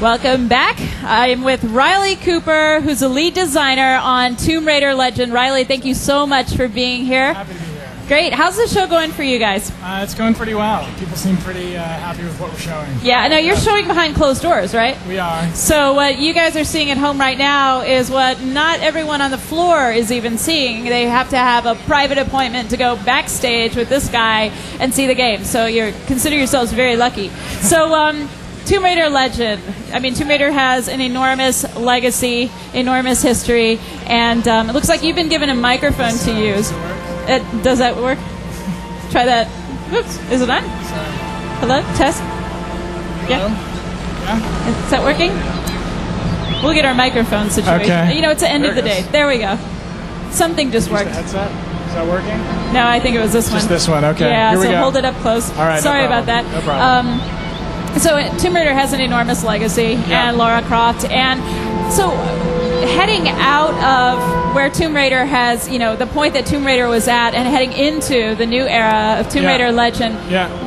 Welcome back. I'm with Riley Cooper, who's a lead designer on Tomb Raider Legend. Riley, thank you so much for being here. Happy to be here. Great. How's the show going for you guys? It's going pretty well. People seem pretty happy with what we're showing. Yeah, I know you're showing behind closed doors, right? We are. So what you guys are seeing at home right now is what not everyone on the floor is even seeing. They have to have a private appointment to go backstage with this guy and see the game. So consider yourselves very lucky. So Tomb Raider Legend. I mean, Tomb Raider has an enormous legacy, enormous history, and it looks like you've been given a microphone to use. Does that work? Try that. Oops. Is it on? Hello? Test? Hello? Yeah? Is that working? We'll get our microphone situation. Okay. You know, it's the end of the day. There we go. Something just worked. The headset? Is that working? No, I think it was this one. Just this one, okay. Yeah, Here we so go. hold it up close. All right, Sorry no about that. No problem. So Tomb Raider has an enormous legacy, and Lara Croft. And so heading out of where Tomb Raider has, the point that Tomb Raider was at, and heading into the new era of Tomb Raider Legend,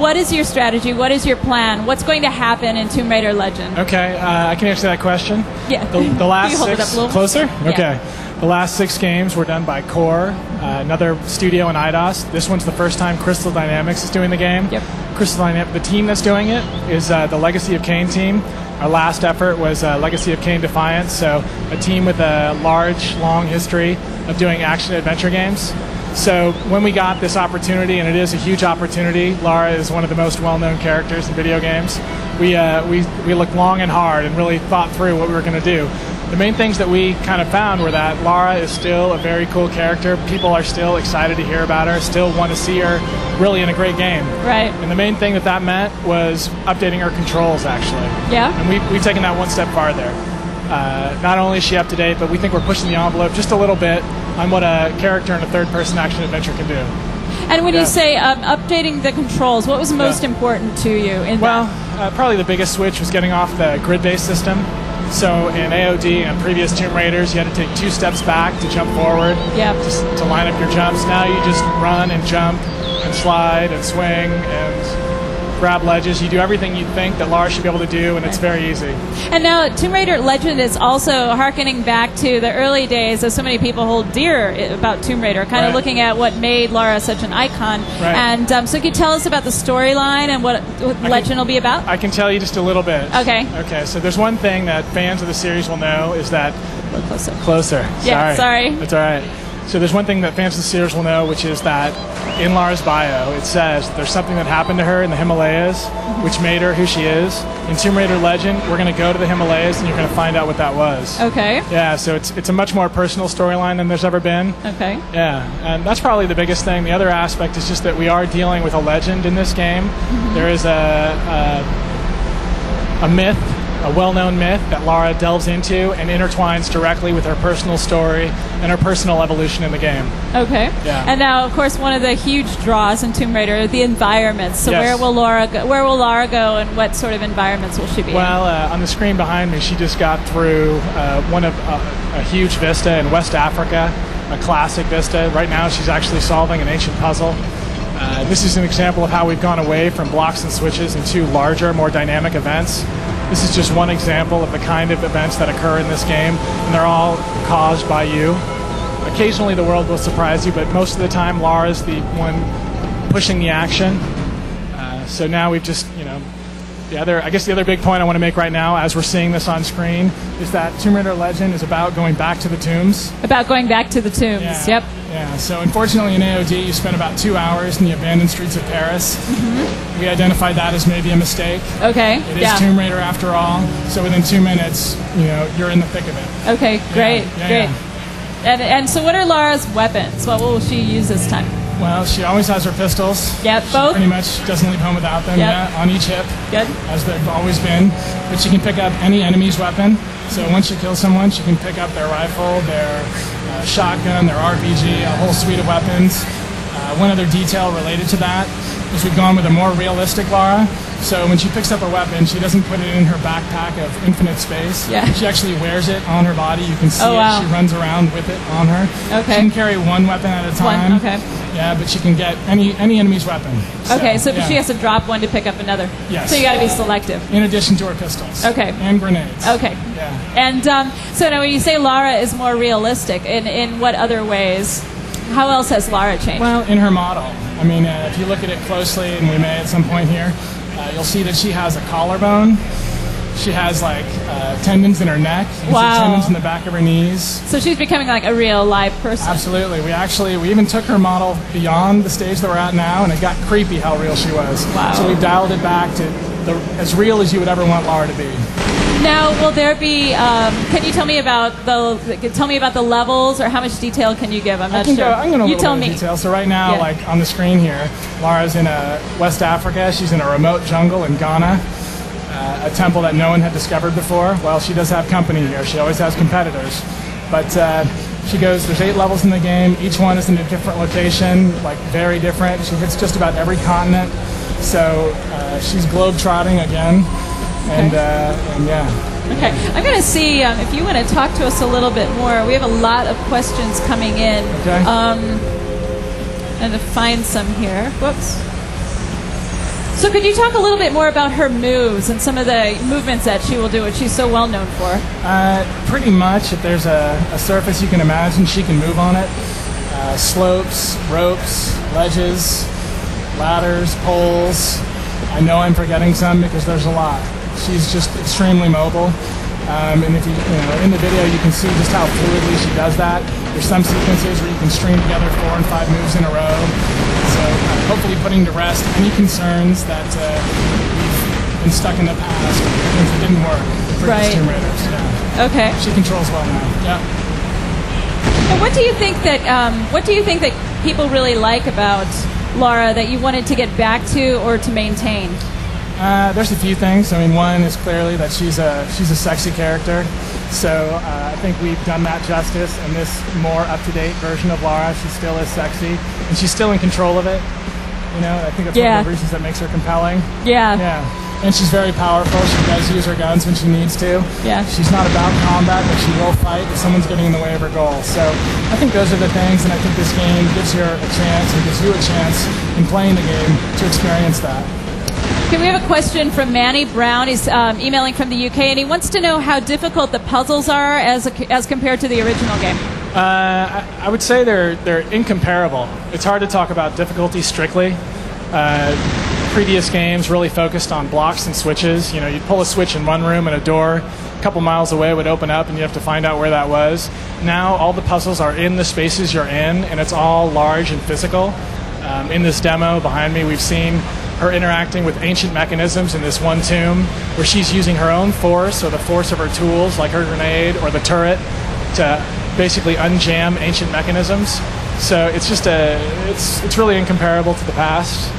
what is your strategy? What is your plan? What's going to happen in Tomb Raider Legend? Okay, I can answer that question. Yeah. The last you hold it up a little closer? Yeah. Okay. The last 6 games were done by Core, another studio in IDOS. This one's the first time Crystal Dynamics is doing the game. Yep. Crystal Dynamics, the team that's doing it is the Legacy of Kain team. Our last effort was Legacy of Kain Defiance, so a team with a large, long history of doing action-adventure games. So when we got this opportunity, and it is a huge opportunity, Lara is one of the most well-known characters in video games, we looked long and hard and really thought through what we were going to do. The main things that we kind of found were that Lara is still a very cool character. People are still excited to hear about her, still want to see her really in a great game. Right. And the main thing that meant was updating her controls, actually. Yeah. And we've taken that one step farther. Not only is she up to date, but we think we're pushing the envelope just a little bit on what a character in a third-person action-adventure can do. And when you say updating the controls, what was most important to you in that? Probably the biggest switch was getting off the grid-based system. So in AOD and previous Tomb Raiders, you had to take 2 steps back to jump forward, just to line up your jumps. Now you just run and jump and slide and swing and grab ledges. You do everything you think that Lara should be able to do, and it's very easy. And now Tomb Raider Legend is also hearkening back to the early days, as so many people hold dear about Tomb Raider, kind of looking at what made Lara such an icon. And so can you tell us about the storyline and what Legend will be about? I can tell you just a little bit. Okay. Okay, so there's one thing that fans of the series will know is that... A little closer. Closer. Yeah, sorry. That's all right. So there's one thing that fans of the series will know, which is that in Lara's bio, it says there's something that happened to her in the Himalayas, which made her who she is. In Tomb Raider Legend, we're going to go to the Himalayas, and you're going to find out what that was. Okay. Yeah, so it's a much more personal storyline than there's ever been. Okay. Yeah, and that's probably the biggest thing. The other aspect is just that we are dealing with a legend in this game. There is a myth, a well-known myth that Lara delves into and intertwines directly with her personal story and her personal evolution in the game. Okay. Yeah. And now, of course, one of the huge draws in Tomb Raider are the environments. So where will Lara go? Where will Lara go, and what sort of environments will she be in? Well, on the screen behind me, she just got through a huge vista in West Africa, a classic vista. Right now, she's actually solving an ancient puzzle. This is an example of how we've gone away from blocks and switches into larger, more dynamic events. This is just one example of the kind of events that occur in this game, and they're all caused by you. Occasionally the world will surprise you, but most of the time Lara's the one pushing the action. So now we've just, the other big point I want to make right now, as we're seeing this on screen, is that Tomb Raider Legend is about going back to the tombs. About going back to the tombs, yep. Yeah, so unfortunately in AOD you spent about 2 hours in the abandoned streets of Paris. We identified that as maybe a mistake. Okay. It is Tomb Raider after all, so within 2 minutes, you're in the thick of it. Okay, great, great. And so what are Lara's weapons? What will she use this time? Well, she always has her pistols. Yep, she both? pretty much doesn't leave home without them, on each hip. Good. As they've always been. But she can pick up any enemy's weapon. So once she kills someone, she can pick up their rifle, their shotgun, their RPG, a whole suite of weapons. One other detail related to that is we've gone with a more realistic Lara. So when she picks up a weapon, she doesn't put it in her backpack of infinite space. Yeah. She actually wears it on her body. You can see wow. it. She runs around with it on her. Okay. She can carry one weapon at a time. One, okay. Yeah, but she can get any enemy's weapon. Okay, so yeah. she has to drop one to pick up another. Yes. So you got to be selective. In addition to her pistols. Okay. And grenades. Okay. Yeah. And so now when you say Lara is more realistic, in what other ways? How else has Lara changed? Well, in her model. I mean, if you look at it closely, and we may at some point here, you'll see that she has a collarbone. She has like tendons in her neck. And wow. tendons in the back of her knees. So she's becoming like a real live person. Absolutely. We even took her model beyond the stage that we're at now, and it got creepy how real she was. Wow. So we dialed it back to as real as you would ever want Lara to be. Now, will there be? Can you tell me about the levels, or how much detail can you give? I'm not sure. I'm going to you tell bit me. of detail. So right now, Yeah. like on the screen here, Lara's in West Africa. She's in a remote jungle in Ghana, a temple that no one had discovered before. Well, she does have company here. She always has competitors, but she goes. There's 8 levels in the game. Each one is in a different location, like very different. She hits just about every continent. So she's globe-trotting again. And yeah. Okay, I'm going to see if you want to talk to us a little bit more. We have a lot of questions coming in. Okay. And to find some here. Whoops. So could you talk a little bit more about her moves and some of the movements that she will do, which she's so well known for? Pretty much, if there's a surface you can imagine, she can move on it. Slopes, ropes, ledges, ladders, poles. I know I'm forgetting some because there's a lot. She's just extremely mobile, and if you in the video you can see just how fluidly she does that. There's some sequences where you can string together 4 and 5 moves in a row. So hopefully putting to rest any concerns that we've been stuck in the past, things that didn't work with previous Tomb Raiders. Yeah. Okay. She controls well now. Yeah. And what do you think that people really like about Lara that you wanted to get back to or to maintain? There's a few things. I mean, one is clearly that she's a sexy character. So I think we've done that justice in this more up-to-date version of Lara. She still is sexy, and she's still in control of it. I think that's one of the reasons that makes her compelling. Yeah. Yeah. And she's very powerful. She does use her guns when she needs to. Yeah. She's not about combat, but she will fight if someone's getting in the way of her goal. So I think those are the things, and I think this game gives her a chance and gives you a chance in playing the game to experience that. Okay, we have a question from Manny Brown. He's emailing from the UK, and he wants to know how difficult the puzzles are as compared to the original game. I would say they're incomparable. It's hard to talk about difficulty strictly. Previous games really focused on blocks and switches. You'd pull a switch in one room and a door a couple miles away would open up and you have to find out where that was. Now all the puzzles are in the spaces you're in, and it's all large and physical. In this demo behind me, we've seen her interacting with ancient mechanisms in this one tomb where she's using her own force, or the force of her tools like her grenade or the turret, to basically unjam ancient mechanisms. So it's just it's really incomparable to the past.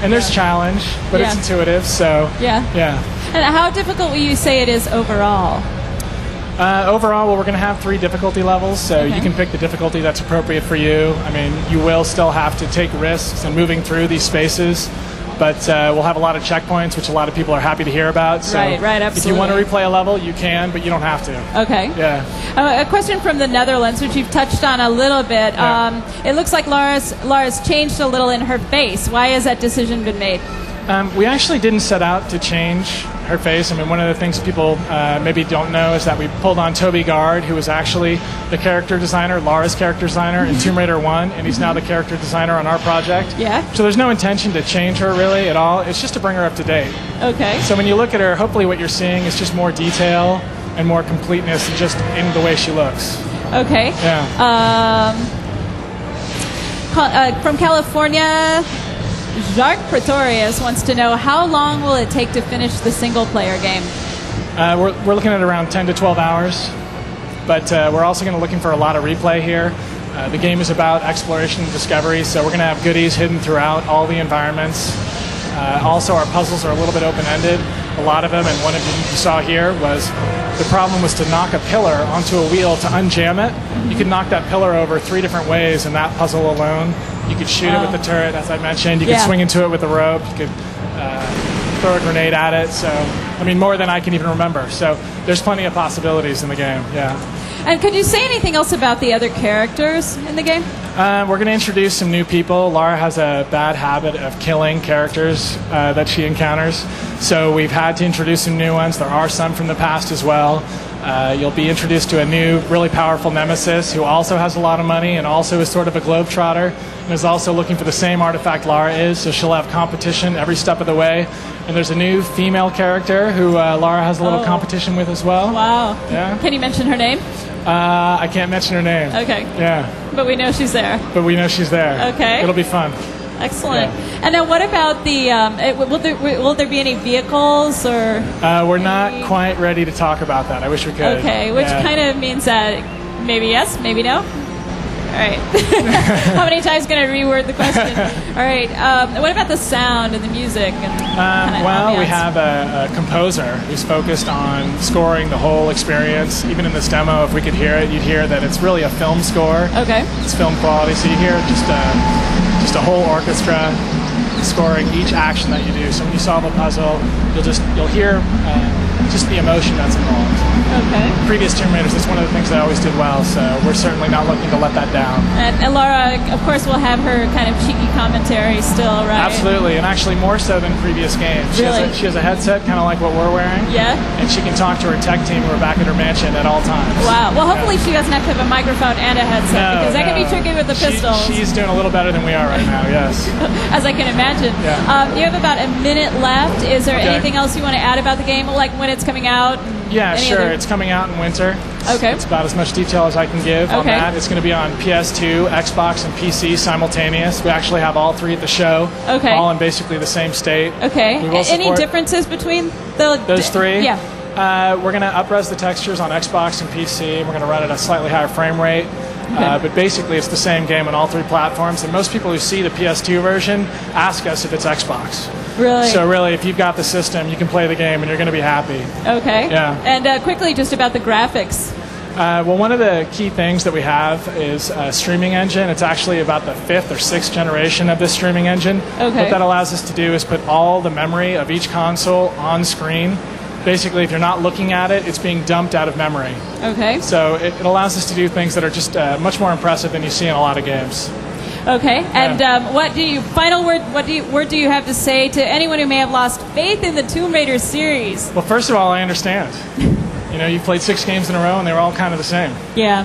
And there's challenge, but it's intuitive, so yeah. And how difficult will you say it is overall? Overall, well, we're going to have 3 difficulty levels, so you can pick the difficulty that's appropriate for you. I mean, you will still have to take risks in moving through these spaces, but we'll have a lot of checkpoints, which a lot of people are happy to hear about. So right, absolutely. If you want to replay a level, you can, but you don't have to. Okay. Yeah. A question from the Netherlands, which you've touched on a little bit. Yeah. It looks like Lara's changed a little in her face. Why has that decision been made? We actually didn't set out to change her face. I mean, one of the things people maybe don't know is that we pulled on Toby Gard, who was actually the character designer, Lara's character designer in Tomb Raider 1, and he's now the character designer on our project. Yeah. So there's no intention to change her really at all. It's just to bring her up to date. Okay. So when you look at her, hopefully what you're seeing is just more detail and more completeness just in the way she looks. Okay. Yeah. From California, Jacques Pretorius wants to know, how long will it take to finish the single-player game? We're looking at around 10 to 12 hours, but we're also going to looking for a lot of replay here. The game is about exploration and discovery, so we're going to have goodies hidden throughout all the environments. Also, our puzzles are a little bit open-ended, a lot of them, and one of them you saw here was the problem was to knock a pillar onto a wheel to unjam it. You could knock that pillar over 3 different ways in that puzzle alone. You could shoot it with the turret, as I mentioned. You could swing into it with a rope. You could throw a grenade at it. So, I mean, more than I can even remember. So there's plenty of possibilities in the game, yeah. And could you say anything else about the other characters in the game? We're going to introduce some new people. Lara has a bad habit of killing characters that she encounters. So we've had to introduce some new ones. There are some from the past as well. You'll be introduced to a new, really powerful nemesis who also has a lot of money and also is sort of a globetrotter and is also looking for the same artifact Lara is, so she'll have competition every step of the way. And there's a new female character who Lara has a little competition with as well. Wow. Yeah. Can you mention her name? I can't mention her name. Okay. Yeah. But we know she's there. But we know she's there. Okay. It'll be fun. Excellent. Yeah. And then what about the, will there be any vehicles or? We're not quite ready to talk about that. I wish we could. Okay, which kind of means that maybe yes, maybe no? All right. How many times can I reword the question? All right. What about the sound and the music? And well, we have a composer who's focused on scoring the whole experience. Even in this demo, if we could hear it, you'd hear that it's really a film score. Okay. It's film quality, so you hear just a whole orchestra scoring each action that you do. So when you solve a puzzle, you'll hear just the emotion that's involved. Okay. Previous Tomb Raiders, that's one of the things they always did well, so we're certainly not looking to let that down. And Lara, of course, will have her kind of cheeky commentary still, right? Absolutely, and actually more so than previous games. Really? She has a headset, kind of like what we're wearing. Yeah. And she can talk to her tech team who are back at her mansion at all times. Wow. Well, hopefully she doesn't have to have a microphone and a headset, because that can be tricky with the pistols. She's doing a little better than we are right now, yes. As I can imagine. Yeah. You have about a minute left. Is there anything else you want to add about the game, like when it's coming out? Yeah, sure. It's coming out in winter. Okay. It's about as much detail as I can give on that. It's going to be on PS2, Xbox, and PC simultaneous. We actually have all three at the show. Okay. All in basically the same state. Okay. Any differences between those three? Yeah. We're going to up-res the textures on Xbox and PC. We're going to run at a slightly higher frame rate. But basically, it's the same game on all three platforms. And most people who see the PS2 version ask us if it's Xbox. Really? So really, if you've got the system, you can play the game and you're going to be happy. Okay. Yeah. And quickly, just about the graphics. Well, one of the key things that we have is a streaming engine. It's actually about the 5th or 6th generation of this streaming engine. Okay. What that allows us to do is put all the memory of each console on screen. Basically, if you're not looking at it, it's being dumped out of memory. Okay. So it allows us to do things that are just much more impressive than you see in a lot of games. Okay. And what word do you have to say to anyone who may have lost faith in the Tomb Raider series? Well, first of all, I understand. You know, you've played 6 games in a row, and they were all kind of the same. Yeah.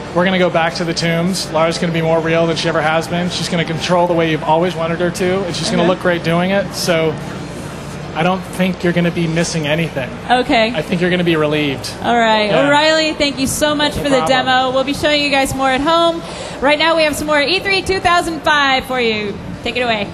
We're going to go back to the tombs. Lara's going to be more real than she ever has been. She's going to control the way you've always wanted her to, and she's going to look great doing it. So I don't think you're going to be missing anything. Okay. I think you're going to be relieved. All right. Yeah. Well, Riley, thank you so much for the demo. We'll be showing you guys more at home. Right now we have some more E3 2005 for you. Take it away.